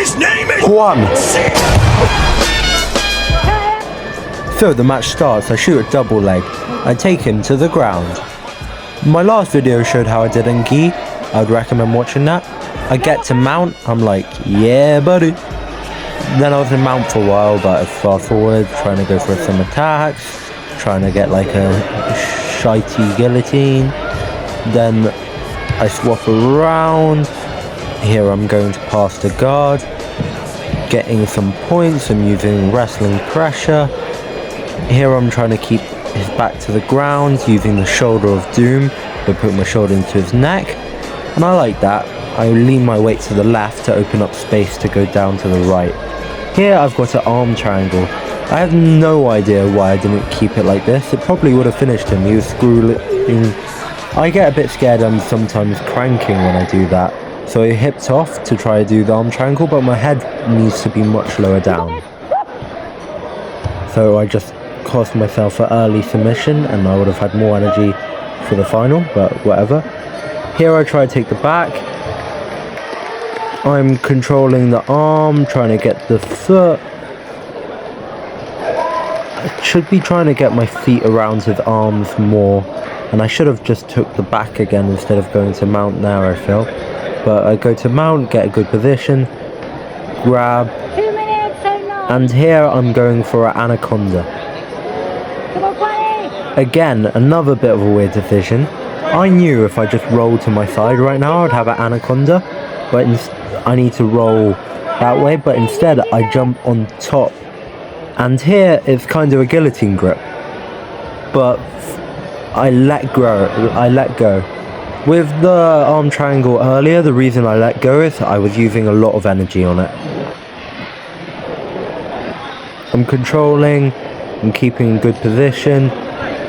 His name is Juan. So the match starts, I shoot a double leg. I take him to the ground. My last video showed how I did in gi. I would recommend watching that. I get to mount, I'm like, yeah buddy. Then I was in mount for a while, but I fast forward, trying to go for some attacks, trying to get like a shitey guillotine. Then I swap around. Here I'm going to pass the guard, getting some points. I'm using wrestling pressure. Here I'm trying to keep his back to the ground, using the shoulder of doom. I put my shoulder into his neck, and I like that. I lean my weight to the left to open up space to go down to the right. Here I've got an arm triangle. I have no idea why I didn't keep it like this. It probably would have finished him. He was screwing. I get a bit scared. I'm sometimes cranking when I do that. So I hipped off to try to do the arm triangle, but my head needs to be much lower down. So I just cost myself an early submission, and I would have had more energy for the final, but whatever. Here I try to take the back. I'm controlling the arm, trying to get the foot. I should be trying to get my feet around his arms more, and I should have just took the back again instead of going to mount now, I feel. But I go to mount, get a good position, grab, and here I'm going for an anaconda. Again, another bit of a weird decision. I knew if I just rolled to my side right now, I'd have an anaconda, but I need to roll that way, but instead I jump on top. And here it's kind of a guillotine grip, but I let go. With the arm triangle earlier, the reason I let go is I was using a lot of energy on it. I'm controlling, I'm keeping good position,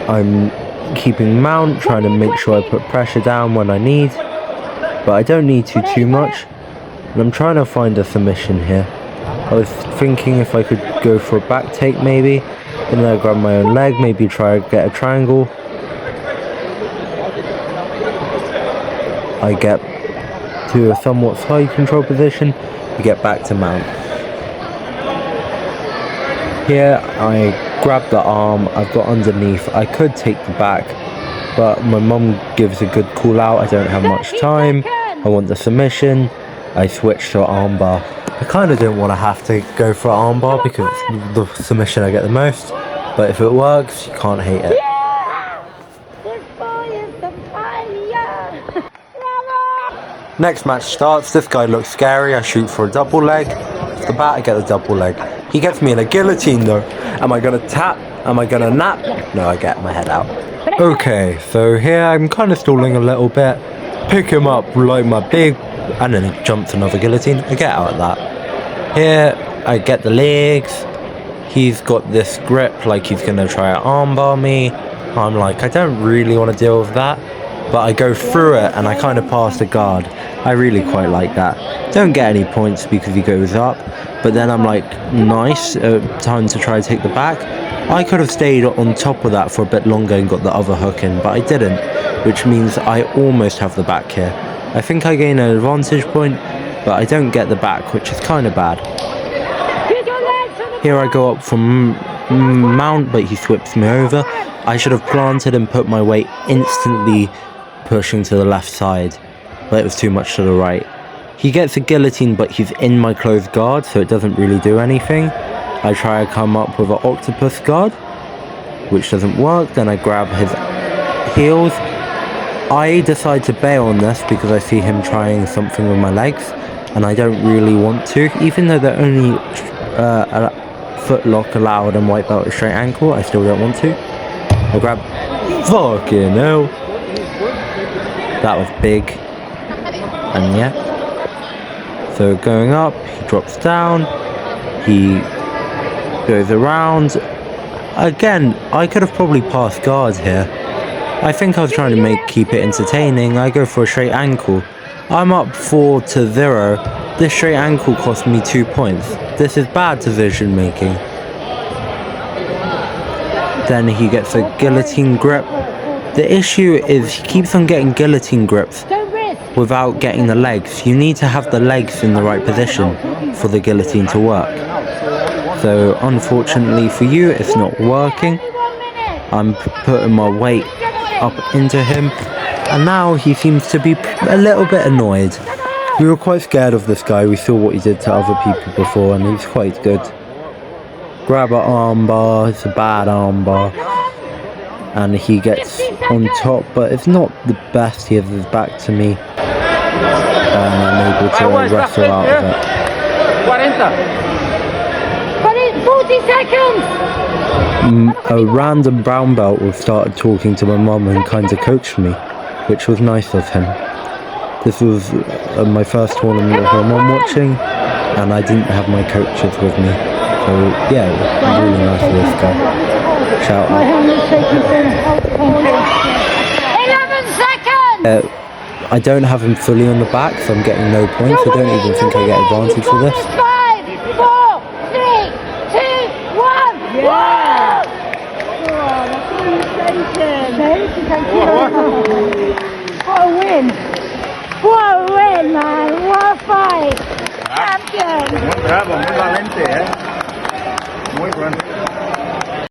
I'm keeping mount, trying to make sure I put pressure down when I need, but I don't need to too much. And I'm trying to find a submission here. I was thinking if I could go for a back take maybe, and then I grab my own leg, maybe try to get a triangle. I get to a somewhat side control position, to get back to mount. Here I grab the arm, I've got underneath. I could take the back, but my mum gives a good call out. I don't have much time. I want the submission. I switch to arm bar. I kind of don't want to have to go for an arm bar because it's the submission I get the most, but if it works, you can't hate it. Next match starts. This guy looks scary. I shoot for a double leg. Off the bat, I get the double leg. He gets me in a guillotine though. Am I gonna tap? Am I gonna nap? No, I get my head out. Okay, so here I'm kind of stalling a little bit. Pick him up like my big, and then he jumps another guillotine. I get out of that. Here I get the legs. He's got this grip like he's gonna try to armbar me. I'm like, I don't really want to deal with that. But I go through it and I kind of pass the guard. I really quite like that. Don't get any points because he goes up, but then I'm like, nice, time to try to take the back. I could have stayed on top of that for a bit longer and got the other hook in, but I didn't, which means I almost have the back here. I think I gain an advantage point, but I don't get the back, which is kind of bad. Here I go up from mount, but he whips me over. I should have planted and put my weight instantly pushing to the left side, but it was too much to the right. He gets a guillotine, but he's in my closed guard, so it doesn't really do anything. I try to come up with an octopus guard, which doesn't work. Then I grab his heels. I decide to bail on this because I see him trying something with my legs, and I don't really want to, even though they're only a foot lock allowed and white belt a straight ankle. I still don't want to. I grab, fucking hell. That was big. And yeah. So going up, he drops down. He goes around. Again, I could have probably passed guards here. I think I was trying to keep it entertaining. I go for a straight ankle. I'm up 4-0. This straight ankle cost me 2 points. This is bad decision making. Then he gets a guillotine grip. The issue is he keeps on getting guillotine grips, without getting the legs. You need to have the legs in the right position for the guillotine to work. So unfortunately for you, it's not working. I'm putting my weight up into him, and now he seems to be a little bit annoyed. We were quite scared of this guy. We saw what he did to other people before, and he's quite good. Grab an armbar, it's a bad armbar, and he gets on top, but it's not the best. He has his back to me, and I'm able to wrestle out of it. 40 seconds! A random brown belt started talking to my mum and kind of coached me, which was nice of him. This was my first tournament with my mum watching, and I didn't have my coaches with me. So yeah, it was really nice of this guy. Shout out. 11 seconds! I don't have him fully on the back, so I'm getting no points. I don't even think I get advantage for this. 5, 4, 3, 2, 1! Yeah! What a win! What a win, man! What a fight! Champion! Muy bravo, muy valente, ¿eh? Muy bueno.